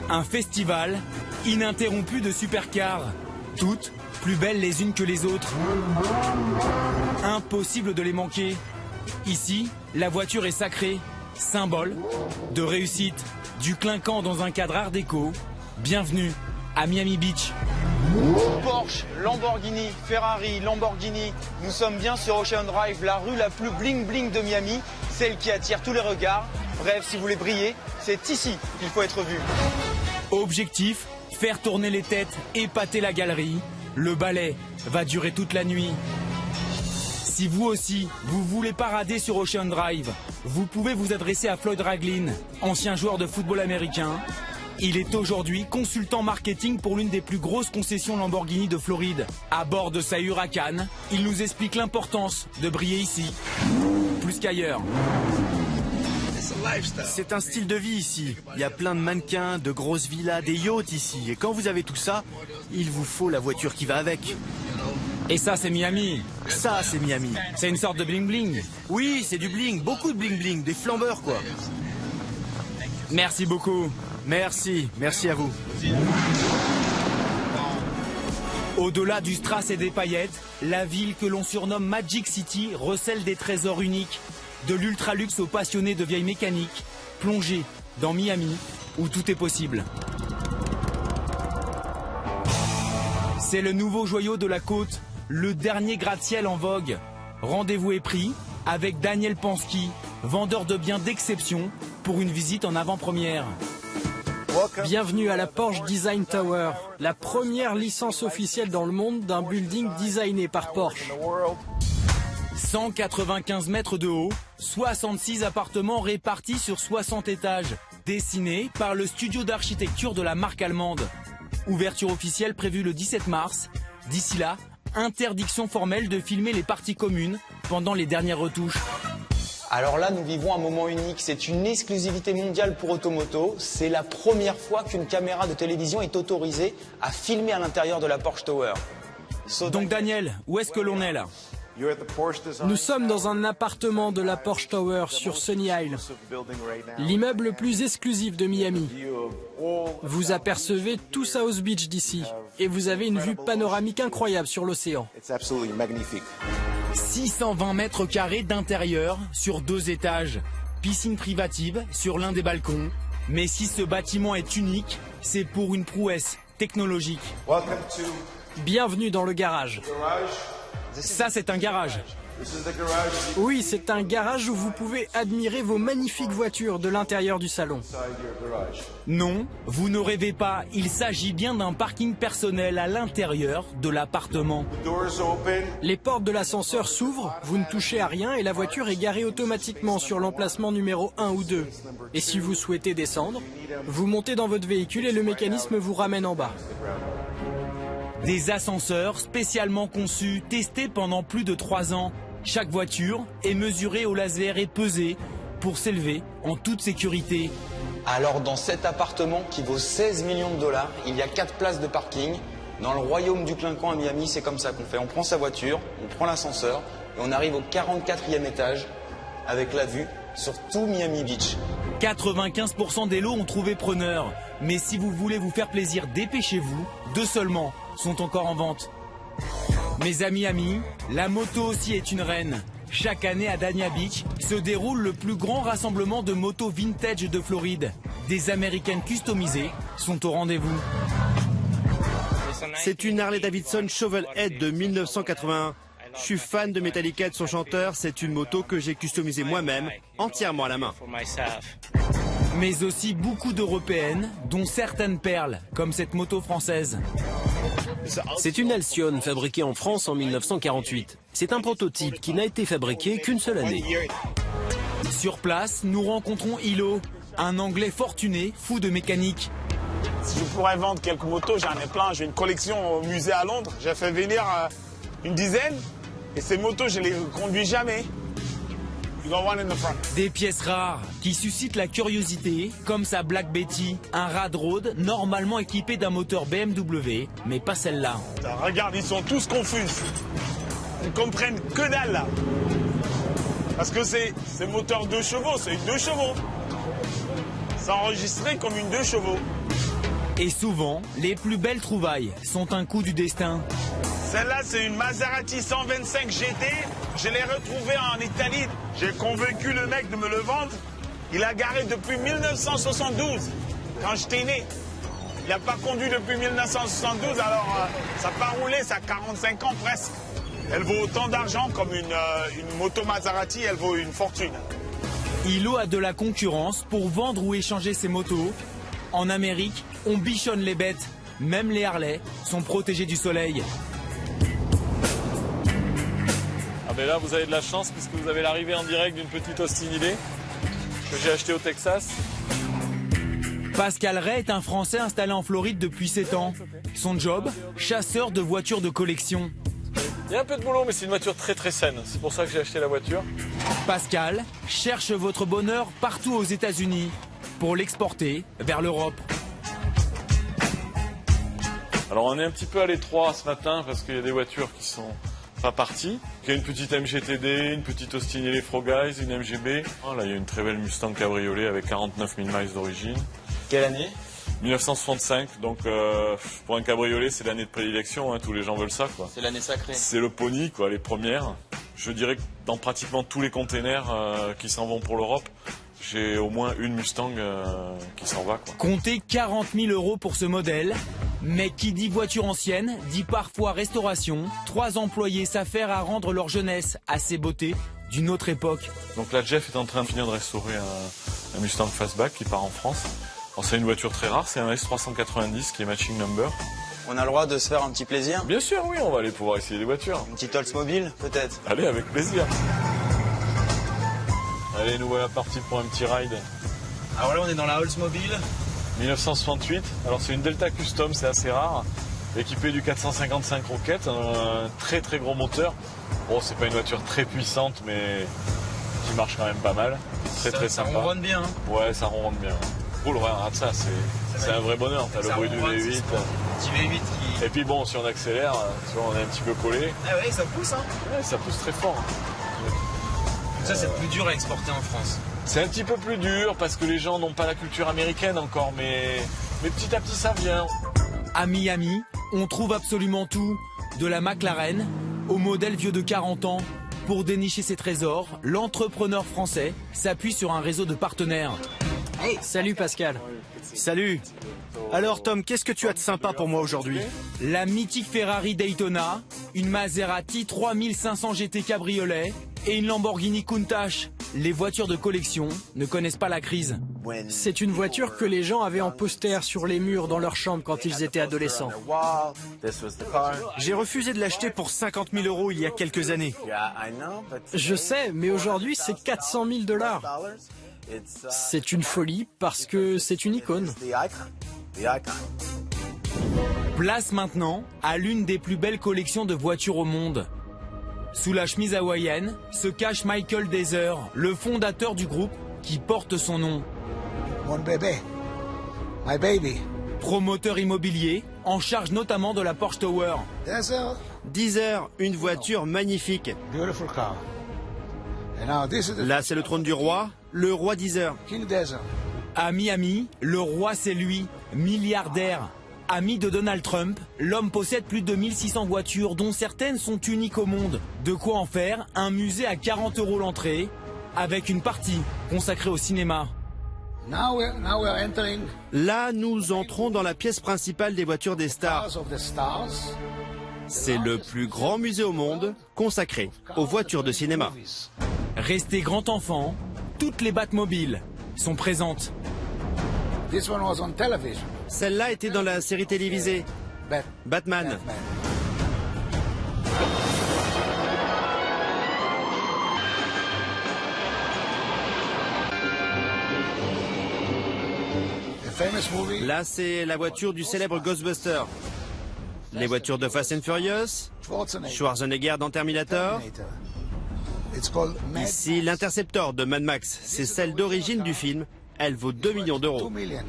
Un festival ininterrompu de supercars, toutes plus belles les unes que les autres. Impossible de les manquer. Ici, la voiture est sacrée, symbole de réussite, du clinquant dans un cadre art déco. Bienvenue à Miami Beach. Porsche, Lamborghini, Ferrari, Lamborghini. Nous sommes bien sur Ocean Drive, la rue la plus bling bling de Miami, celle qui attire tous les regards. Bref, si vous voulez briller, c'est ici qu'il faut être vu. Objectif, faire tourner les têtes, épater la galerie. Le ballet va durer toute la nuit. Si vous aussi, vous voulez parader sur Ocean Drive, vous pouvez vous adresser à Floyd Ragland, ancien joueur de football américain. Il est aujourd'hui consultant marketing pour l'une des plus grosses concessions Lamborghini de Floride. À bord de sa Huracan, il nous explique l'importance de briller ici, plus qu'ailleurs. C'est un style de vie ici. Il y a plein de mannequins, de grosses villas, des yachts ici. Et quand vous avez tout ça, il vous faut la voiture qui va avec. Et ça, c'est Miami. Ça, c'est Miami. C'est une sorte de bling-bling. Oui, c'est du bling, beaucoup de bling-bling, des flambeurs quoi. Merci beaucoup. Merci à vous. Au-delà du strass et des paillettes, la ville que l'on surnomme Magic City recèle des trésors uniques. De l'ultra-luxe aux passionnés de vieilles mécaniques, plongés dans Miami, où tout est possible. C'est le nouveau joyau de la côte, le dernier gratte-ciel en vogue. Rendez-vous est pris avec Daniel Pansky, vendeur de biens d'exception, pour une visite en avant-première. Bienvenue à la Porsche Design Tower, la première licence officielle dans le monde d'un building designé par Porsche. 195 mètres de haut, 66 appartements répartis sur 60 étages, dessinés par le studio d'architecture de la marque allemande. Ouverture officielle prévue le 17 mars. D'ici là, interdiction formelle de filmer les parties communes pendant les dernières retouches. Alors là, nous vivons un moment unique. C'est une exclusivité mondiale pour Automoto. C'est la première fois qu'une caméra de télévision est autorisée à filmer à l'intérieur de la Porsche Tower. Donc Daniel, où est-ce que l'on est là ? Nous sommes dans un appartement de la Porsche Tower sur Sunny Isle, l'immeuble le plus exclusif de Miami. Vous apercevez tout South Beach d'ici et vous avez une vue panoramique incroyable sur l'océan. 620 mètres carrés d'intérieur sur 2 étages, piscine privative sur l'un des balcons. Mais si ce bâtiment est unique, c'est pour une prouesse technologique. Bienvenue dans le garage. Ça, c'est un garage. Oui, c'est un garage où vous pouvez admirer vos magnifiques voitures de l'intérieur du salon. Non, vous ne rêvez pas, il s'agit bien d'un parking personnel à l'intérieur de l'appartement. Les portes de l'ascenseur s'ouvrent, vous ne touchez à rien et la voiture est garée automatiquement sur l'emplacement numéro 1 ou 2. Et si vous souhaitez descendre, vous montez dans votre véhicule et le mécanisme vous ramène en bas. Des ascenseurs spécialement conçus, testés pendant plus de 3 ans. Chaque voiture est mesurée au laser et pesée pour s'élever en toute sécurité. Alors dans cet appartement qui vaut 16 millions de dollars, il y a 4 places de parking. Dans le royaume du clinquant à Miami, c'est comme ça qu'on fait. On prend sa voiture, on prend l'ascenseur et on arrive au 44e étage avec la vue sur tout Miami Beach. 95% des lots ont trouvé preneur. Mais si vous voulez vous faire plaisir, dépêchez-vous. 2 seulement sont encore en vente. Mes amis, la moto aussi est une reine. Chaque année à Dania Beach se déroule le plus grand rassemblement de motos vintage de Floride. Des américaines customisées sont au rendez-vous. C'est une Harley Davidson Shovelhead de 1981. Je suis fan de Metallica et de son chanteur. C'est une moto que j'ai customisée moi-même, entièrement à la main. Mais aussi beaucoup d'européennes, dont certaines perles, comme cette moto française. C'est une Alcyon fabriquée en France en 1948. C'est un prototype qui n'a été fabriqué qu'une seule année. Sur place, nous rencontrons Hilo, un Anglais fortuné, fou de mécanique. Si je pourrais vendre quelques motos, j'en ai plein. J'ai une collection au musée à Londres. J'ai fait venir une dizaine. Et ces motos, je les conduis jamais. Des pièces rares qui suscitent la curiosité, comme sa Black Betty, un Rad Road normalement équipé d'un moteur BMW, mais pas celle-là. Regarde, ils sont tous confus. Ils comprennent que dalle là. Parce que c'est moteur 2 chevaux, c'est une 2 chevaux. C'est enregistré comme une 2 chevaux. Et souvent, les plus belles trouvailles sont un coup du destin. Celle-là, c'est une Maserati 125 GT. Je l'ai retrouvée en Italie. J'ai convaincu le mec de me le vendre. Il a garé depuis 1972, quand j'étais né. Il n'a pas conduit depuis 1972, alors ça n'a pas roulé, ça a 45 ans presque. Elle vaut autant d'argent comme une moto Maserati, elle vaut une fortune. Hilo a de la concurrence pour vendre ou échanger ses motos. En Amérique, on bichonne les bêtes. Même les Harley sont protégés du soleil. Ah ben là, vous avez de la chance puisque vous avez l'arrivée en direct d'une petite Austin Hillet que j'ai achetée au Texas. Pascal Ray est un Français installé en Floride depuis 7 ans. Son job, chasseur de voitures de collection. Il y a un peu de boulot, mais c'est une voiture très très saine. C'est pour ça que j'ai acheté la voiture. Pascal cherche votre bonheur partout aux États-Unis pour l'exporter vers l'Europe. Alors on est un petit peu à l'étroit ce matin parce qu'il y a des voitures qui sont pas parties. Il y a une petite MGTD, une petite Austin Hillet Guys, une MGB. Là il y a une très belle Mustang cabriolet avec 49 000 miles d'origine. Quelle année? 1965, donc pour un cabriolet c'est l'année de prédilection, hein, tous les gens veulent ça quoi. C'est l'année sacrée. C'est le pony quoi, les premières. Je dirais que dans pratiquement tous les containers qui s'en vont pour l'Europe, j'ai au moins une Mustang qui s'en va quoi. Comptez 40 000 € pour ce modèle, mais qui dit voiture ancienne dit parfois restauration. 3 employés s'affairent à rendre leur jeunesse à ces beautés d'une autre époque. Donc là Jeff est en train de finir de restaurer un Mustang Fastback qui part en France. C'est une voiture très rare, c'est un S390 qui est matching number. On a le droit de se faire un petit plaisir? Bien sûr, oui, on va aller pouvoir essayer des voitures. Une petite Oldsmobile, peut-être? Allez, avec plaisir. Allez, nous voilà partis pour un petit ride. Alors là, on est dans la Oldsmobile. 1968, alors c'est une Delta Custom, c'est assez rare. Équipée du 455 Rocket, un très très gros moteur. Bon, c'est pas une voiture très puissante, mais qui marche quand même pas mal. Très sympa. Ça ronronne bien. Hein. Ouais, ça ronronne bien. Cool, regarde ça, c'est un vrai bonheur. T'as le bruit du V8. Petit V8 qui... Et puis bon, si on accélère, tu vois, on est un petit peu collé. Ah ouais, ça pousse, hein? Ouais, ça pousse très fort. Ça, c'est plus dur à exporter en France. C'est un petit peu plus dur parce que les gens n'ont pas la culture américaine encore, mais petit à petit, ça vient. À Miami, on trouve absolument tout, de la McLaren au modèle vieux de 40 ans. Pour dénicher ses trésors, l'entrepreneur français s'appuie sur un réseau de partenaires. Hey, salut Pascal. Salut. Alors Tom, qu'est-ce que tu as de sympa pour moi aujourd'hui? La mythique Ferrari Daytona, une Maserati 3500 GT cabriolet et une Lamborghini Countach. Les voitures de collection ne connaissent pas la crise. C'est une voiture que les gens avaient en poster sur les murs dans leur chambre quand ils étaient adolescents. J'ai refusé de l'acheter pour 50 000 € il y a quelques années. Je sais, mais aujourd'hui c'est 400 000 $. C'est une folie parce que c'est une icône. Place maintenant à l'une des plus belles collections de voitures au monde. Sous la chemise hawaïenne se cache Michael Dazer, le fondateur du groupe qui porte son nom. Mon bébé, my baby. Promoteur immobilier, en charge notamment de la Porsche Tower. Deezer, une voiture magnifique. Beautiful car. And now this is the Là, c'est le trône du roi, le roi Deezer. King Desert. À Miami, le roi c'est lui, milliardaire. Ami de Donald Trump, l'homme possède plus de 1600 voitures dont certaines sont uniques au monde. De quoi en faire un musée à 40 € l'entrée, avec une partie consacrée au cinéma. Now we're entering Là, nous entrons dans la pièce principale des voitures des stars. House of the Stars. C'est le plus grand musée au monde consacré aux voitures de cinéma. Resté grand enfant, toutes les Batmobiles sont présentes. This one was on television. Celle-là était dans la série télévisée Batman. The famous movie. Là, c'est la voiture du célèbre Ghostbuster. Les voitures de Fast and Furious, Schwarzenegger dans Terminator. It's called Mad Ici, l'Interceptor de Mad Max. C'est celle d'origine du film. Elle vaut 2 millions $2 d'euros. million.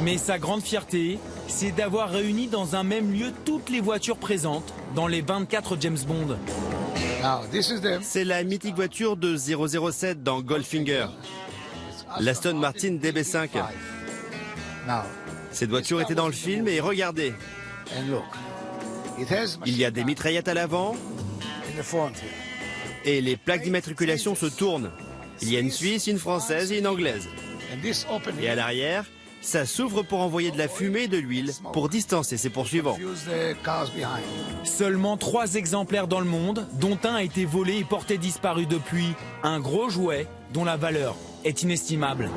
Mais sa grande fierté, c'est d'avoir réuni dans un même lieu toutes les voitures présentes dans les 24 James Bond. Now this is the C'est la mythique voiture de 007 dans Goldfinger. L'Aston Martin DB5. Now Cette voiture était dans le film et regardez, And look, it has il y a des mitraillettes à l'avant in the front here. et les plaques d'immatriculation se tournent. Il y a une Suisse, une Française et une Anglaise. And this opening Et à l'arrière, ça s'ouvre pour envoyer de la fumée et de l'huile pour distancer ses poursuivants. use the cars behind. Seulement 3 exemplaires dans le monde, dont un a été volé et porté disparu depuis. Un gros jouet dont la valeur est inestimable.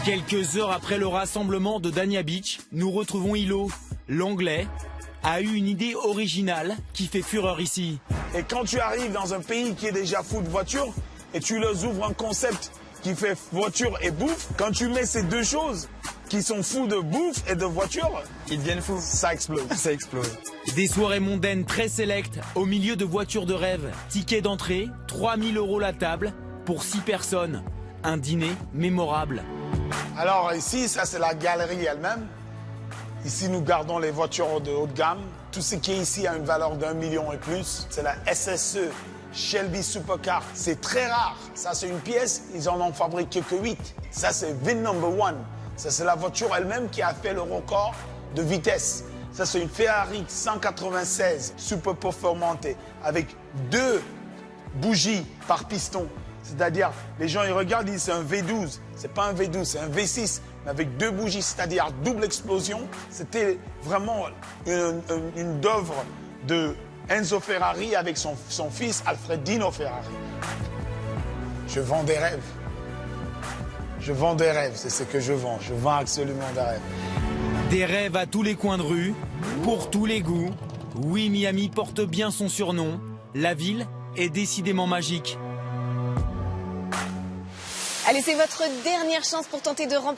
Quelques heures après le rassemblement de Dania Beach, nous retrouvons Hilo. L'Anglais a eu une idée originale qui fait fureur ici. Et quand tu arrives dans un pays qui est déjà fou de voiture et tu leur ouvres un concept qui fait voiture et bouffe, quand tu mets ces deux choses qui sont fous de bouffe et de voiture, Ils deviennent fous. ça explose. Ça explose. Des soirées mondaines très sélectes au milieu de voitures de rêve. Ticket d'entrée, 3000 € la table pour 6 personnes. Un dîner mémorable. Alors ici, ça c'est la galerie elle-même. Ici, nous gardons les voitures de haut de gamme. Tout ce qui est ici a une valeur d'1 million et plus. C'est la SSE Shelby Supercar. C'est très rare. Ça, c'est une pièce. Ils en ont fabriqué que 8. Ça, c'est VIN number 1. Ça, c'est la voiture elle-même qui a fait le record de vitesse. Ça, c'est une Ferrari 196 super performante avec 2 bougies par piston. C'est-à-dire, les gens, ils regardent, ils disent c'est un V12. C'est pas un V12, c'est un V6, mais avec 2 bougies, c'est-à-dire double explosion. C'était vraiment une œuvre de Enzo Ferrari avec son fils Alfredino Ferrari. Je vends des rêves. Je vends des rêves, c'est ce que je vends. Je vends absolument des rêves. Des rêves à tous les coins de rue, pour tous les goûts. Oui, Miami porte bien son surnom. La ville est décidément magique. Allez, c'est votre dernière chance pour tenter de remporter